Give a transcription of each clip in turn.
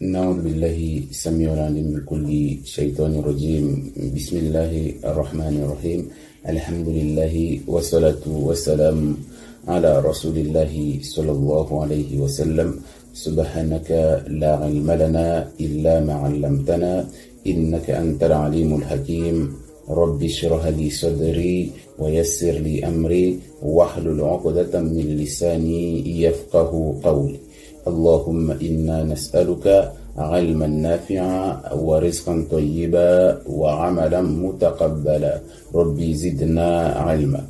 نعوذ بالله السميع العليم من كل شيطان رجيم. بسم الله الرحمن الرحيم. الحمد لله والصلاة والسلام على رسول الله صلى الله عليه وسلم. سبحانك لا علم لنا إلا ما علمتنا إنك أنت العليم الحكيم. رب اشرح لي صدري ويسر لي أمري واحلل عقدة من لساني يفقه قولي. اللهم إنا نسألك علما نافعا ورزقا طيبا وعملا متقبلا. ربي زدنا علما.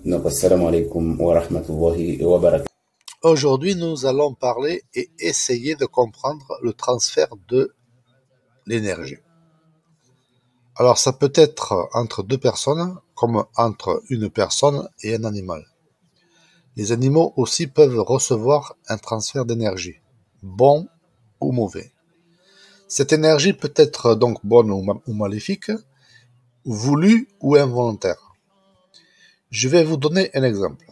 السلام عليكم ورحمة الله وبركاته. Aujourd'hui, nous allons parler et essayer de comprendre le transfert de l'énergie. Alors, ça peut être entre deux personnes, comme entre une personne et un animal. Les animaux aussi peuvent recevoir un transfert d'énergie, bon ou mauvais. Cette énergie peut être donc bonne ou maléfique, voulue ou involontaire. Je vais vous donner un exemple.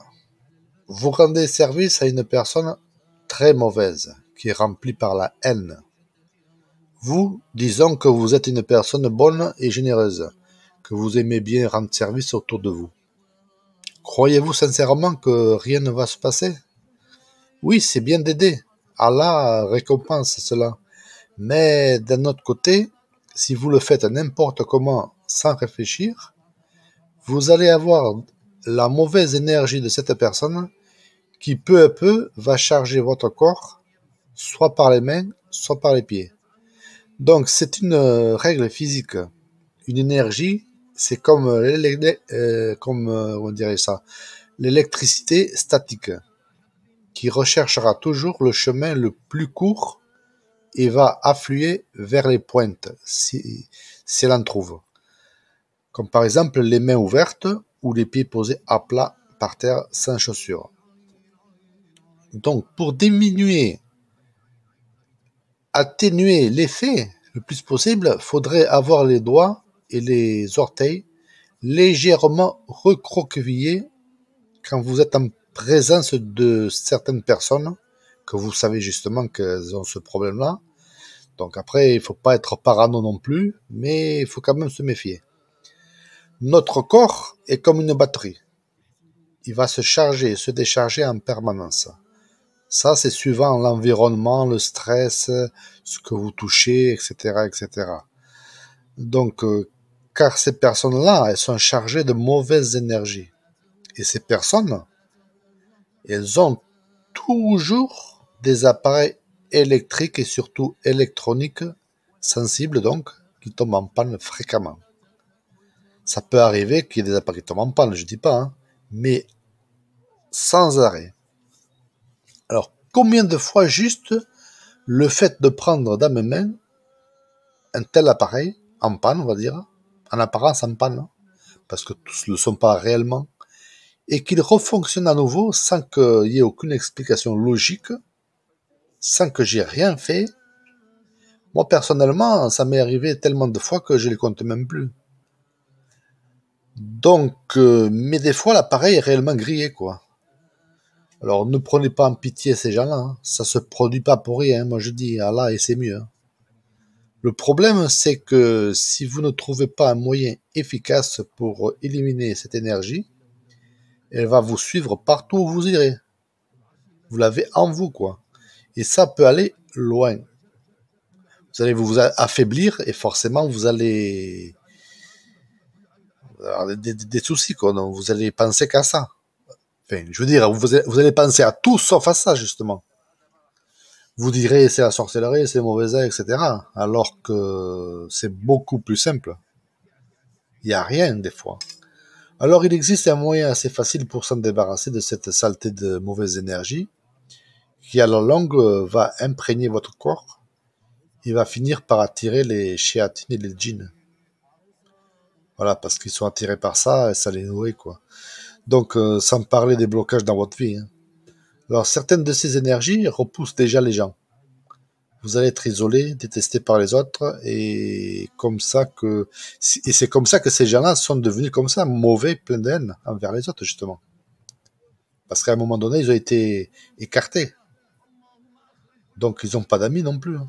Vous rendez service à une personne très mauvaise, qui est remplie par la haine. Vous, disons que vous êtes une personne bonne et généreuse, que vous aimez bien rendre service autour de vous. Croyez-vous sincèrement que rien ne va se passer? Oui, c'est bien d'aider. Allah récompense cela. Mais d'un autre côté, si vous le faites n'importe comment, sans réfléchir, vous allez avoir la mauvaise énergie de cette personne qui peu à peu va charger votre corps, soit par les mains, soit par les pieds. Donc c'est une règle physique. Une énergie, c'est comme on dirait ça, l'électricité statique, qui recherchera toujours le chemin le plus court et va affluer vers les pointes, si elle en trouve. Comme par exemple les mains ouvertes ou les pieds posés à plat par terre sans chaussures. Donc pour atténuer l'effet le plus possible, faudrait avoir les doigts et les orteils légèrement recroquevillés quand vous êtes en présence de certaines personnes que vous savez justement qu'elles ont ce problème-là. Donc après, il faut pas être parano non plus, mais il faut quand même se méfier. Notre corps est comme une batterie. Il va se charger et se décharger en permanence. Ça, c'est suivant l'environnement, le stress, ce que vous touchez, etc., etc. Donc, car ces personnes-là, elles sont chargées de mauvaises énergies. Et ces personnes, elles ont toujours des appareils électriques et surtout électroniques, sensibles donc, qui tombent en panne fréquemment. Ça peut arriver qu'il y ait des appareils qui tombent en panne, je dis pas, hein, mais sans arrêt. Alors, combien de fois juste le fait de prendre dans mes mains un tel appareil, en panne, on va dire, en apparence en panne, parce que tous ne le sont pas réellement, et qu'il refonctionne à nouveau sans qu'il y ait aucune explication logique, sans que j'ai rien fait. Moi, personnellement, ça m'est arrivé tellement de fois que je les compte même plus. Donc, mais des fois, l'appareil est réellement grillé, quoi. Alors, ne prenez pas en pitié ces gens-là, hein. Ça se produit pas pour rien, moi je dis, Allah, et c'est mieux, hein. Le problème, c'est que si vous ne trouvez pas un moyen efficace pour éliminer cette énergie, elle va vous suivre partout où vous irez. Vous l'avez en vous, quoi. Et ça peut aller loin. Vous allez vous affaiblir et forcément vous allez avoir des soucis, quoi. Donc vous allez penser qu'à ça. Enfin, je veux dire, vous allez penser à tout sauf à ça, justement. Vous direz c'est la sorcellerie, c'est mauvais œil, etc. Alors que c'est beaucoup plus simple. Il n'y a rien des fois. Alors il existe un moyen assez facile pour s'en débarrasser de cette saleté de mauvaise énergie qui à la longue va imprégner votre corps. Il va finir par attirer les shéatines et les djinns. Voilà, parce qu'ils sont attirés par ça et ça les nourrit, quoi. Donc, sans parler des blocages dans votre vie, hein. Alors, certaines de ces énergies repoussent déjà les gens. Vous allez être isolé, détesté par les autres, et c'est comme ça que ces gens-là sont devenus comme ça, mauvais, pleins de haine envers les autres, justement. Parce qu'à un moment donné, ils ont été écartés. Donc ils n'ont pas d'amis non plus, hein.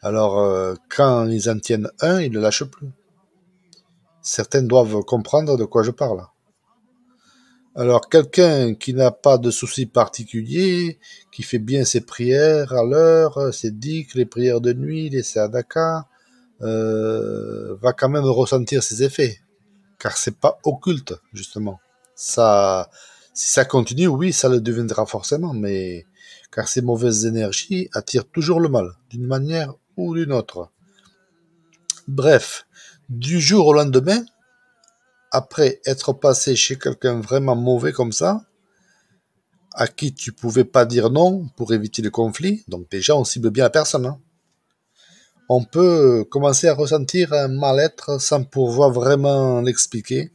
Alors quand ils en tiennent un, ils ne le lâchent plus. Certains doivent comprendre de quoi je parle. Alors quelqu'un qui n'a pas de soucis particuliers, qui fait bien ses prières à l'heure, ses dicks, les prières de nuit, les sadaka, va quand même ressentir ses effets, car c'est pas occulte justement. Ça, si ça continue, oui, ça le deviendra forcément, mais car ces mauvaises énergies attirent toujours le mal, d'une manière ou d'une autre. Bref, du jour au lendemain, après être passé chez quelqu'un vraiment mauvais comme ça, à qui tu pouvais pas dire non pour éviter le conflit, donc déjà on cible bien la personne, hein. On peut commencer à ressentir un mal-être sans pouvoir vraiment l'expliquer.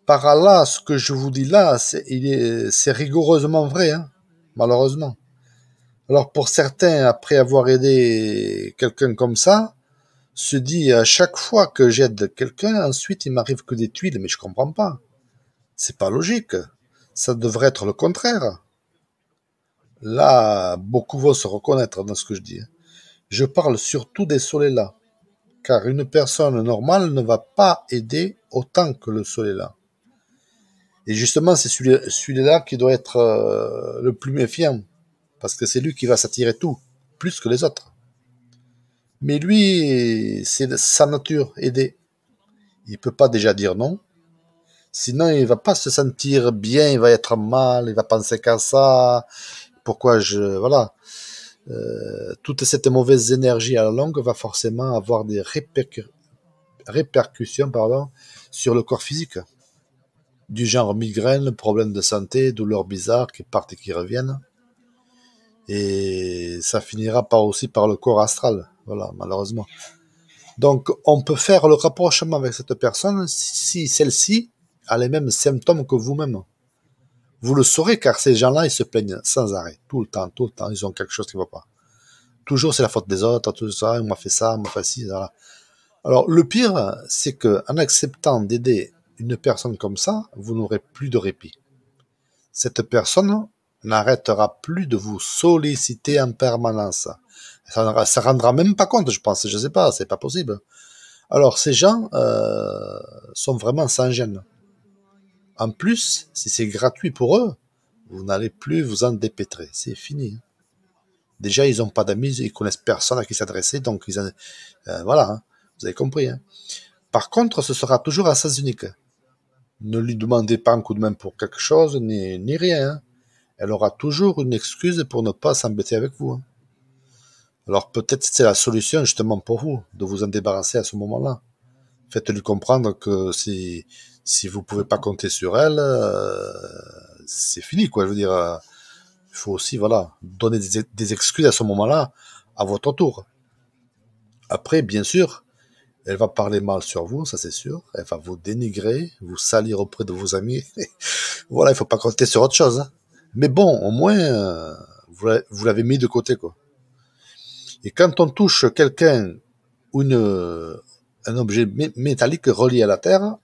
Par là, ce que je vous dis là, c'est rigoureusement vrai, hein, malheureusement. Alors pour certains, après avoir aidé quelqu'un comme ça, se dit à chaque fois que j'aide quelqu'un, ensuite il m'arrive que des tuiles, mais je comprends pas. C'est pas logique. Ça devrait être le contraire. Là, beaucoup vont se reconnaître dans ce que je dis. Je parle surtout des soleils-là, car une personne normale ne va pas aider autant que le soleil-là. Et justement, c'est celui-là qui doit être le plus méfiant, parce que c'est lui qui va s'attirer tout, plus que les autres. Mais lui, c'est sa nature, aider. Il peut pas déjà dire non, sinon il va pas se sentir bien, il va être mal, il va penser qu'à ça. Voilà. Toute cette mauvaise énergie à la longue va forcément avoir des répercussions, sur le corps physique. Du genre migraine, problèmes de santé, douleurs bizarres qui partent et qui reviennent. Et ça finira aussi par le corps astral. Voilà, malheureusement. Donc, on peut faire le rapprochement avec cette personne si celle-ci a les mêmes symptômes que vous-même. Vous le saurez car ces gens-là, ils se plaignent sans arrêt. Tout le temps, ils ont quelque chose qui ne va pas. Toujours, c'est la faute des autres, tout ça, on m'a fait ça, on m'a fait ci, voilà. Alors, le pire, c'est que en acceptant d'aider une personne comme ça, vous n'aurez plus de répit. Cette personne n'arrêtera plus de vous solliciter en permanence. Ça rendra même pas compte, je pense, je sais pas, c'est pas possible. Alors, ces gens sont vraiment sans gêne. En plus, si c'est gratuit pour eux, vous n'allez plus vous en dépêtrer, c'est fini. Déjà, ils n'ont pas d'amis, ils connaissent personne à qui s'adresser, donc voilà, hein, vous avez compris. Hein. Par contre, ce sera toujours à sens unique. Ne lui demandez pas un coup de main pour quelque chose, ni rien. Hein. Elle aura toujours une excuse pour ne pas s'embêter avec vous. Hein. Alors peut-être c'est la solution justement pour vous, de vous en débarrasser à ce moment-là. Faites-lui comprendre que si vous pouvez pas compter sur elle, c'est fini, quoi. Je veux dire, il faut aussi, voilà, donner des excuses à ce moment-là, à votre tour. Après, bien sûr, elle va parler mal sur vous, ça c'est sûr. Elle va vous dénigrer, vous salir auprès de vos amis. Voilà, il faut pas compter sur autre chose. Hein. Mais bon, au moins, vous l'avez mis de côté, quoi. Et quand on touche quelqu'un ou un objet métallique relié à la Terre,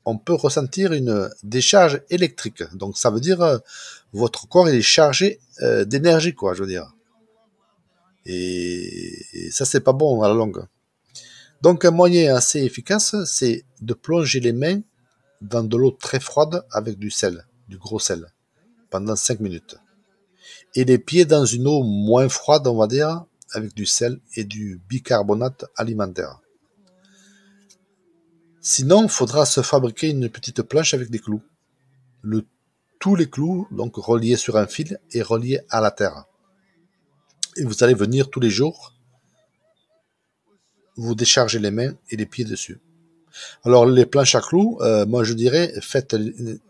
on peut ressentir une décharge électrique. Donc ça veut dire votre corps il est chargé d'énergie, quoi, je veux dire. Et ça c'est pas bon à la longue. Donc un moyen assez efficace, c'est de plonger les mains dans de l'eau très froide avec du sel, du gros sel, pendant 5 minutes. Et les pieds dans une eau moins froide, on va dire, avec du sel et du bicarbonate alimentaire. Sinon, il faudra se fabriquer une petite planche avec des clous. Tous les clous, donc reliés sur un fil et reliés à la terre. Et vous allez venir tous les jours vous décharger les mains et les pieds dessus. Alors les planches à clous, moi je dirais, faites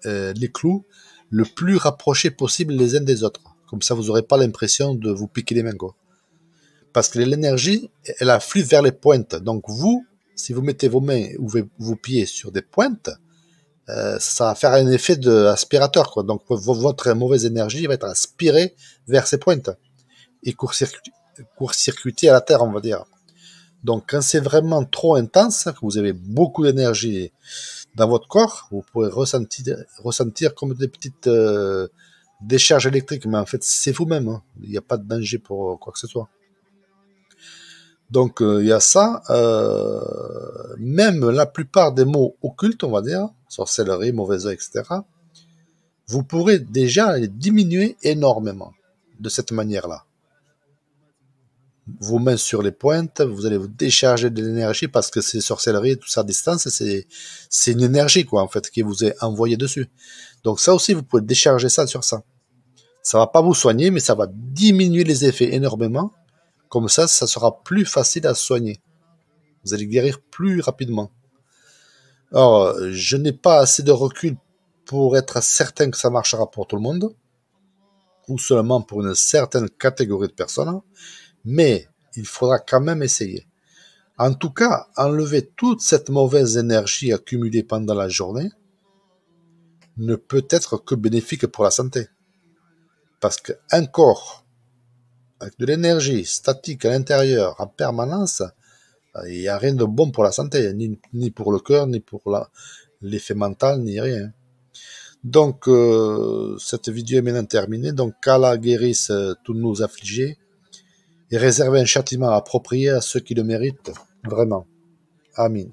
les clous le plus rapprochés possible les uns des autres. Comme ça, vous n'aurez pas l'impression de vous piquer les mains, quoi. Parce que l'énergie, elle afflue vers les pointes. Donc vous, si vous mettez vos mains ou vos pieds sur des pointes, ça va faire un effet d'aspirateur, quoi. Donc votre mauvaise énergie va être aspirée vers ces pointes et court-circuitée à la terre, on va dire. Donc quand c'est vraiment trop intense, que vous avez beaucoup d'énergie dans votre corps, vous pourrez ressentir comme des petites décharge électrique, mais en fait, c'est vous-même. Hein. Il n'y a pas de danger pour quoi que ce soit. Donc, il y a ça. Même la plupart des mots occultes, on va dire, sorcellerie, mauvais oeil, etc., vous pourrez déjà les diminuer énormément de cette manière-là. Vos mains sur les pointes, vous allez vous décharger de l'énergie parce que c'est sorcellerie, tout ça à distance, c'est une énergie, quoi, en fait, qui vous est envoyée dessus. Donc ça aussi, vous pouvez décharger ça sur ça. Ça va pas vous soigner, mais ça va diminuer les effets énormément. Comme ça sera plus facile à soigner. Vous allez guérir plus rapidement. Alors, je n'ai pas assez de recul pour être certain que ça marchera pour tout le monde, ou seulement pour une certaine catégorie de personnes, mais il faudra quand même essayer. En tout cas, enlever toute cette mauvaise énergie accumulée pendant la journée ne peut être que bénéfique pour la santé. Parce qu'un corps avec de l'énergie statique à l'intérieur en permanence, il n'y a rien de bon pour la santé, ni pour le cœur, ni pour l'effet mental, ni rien. Donc, cette vidéo est maintenant terminée. Donc, qu'Allah guérisse tous nos affligés et réserve un châtiment approprié à ceux qui le méritent, vraiment. Amin.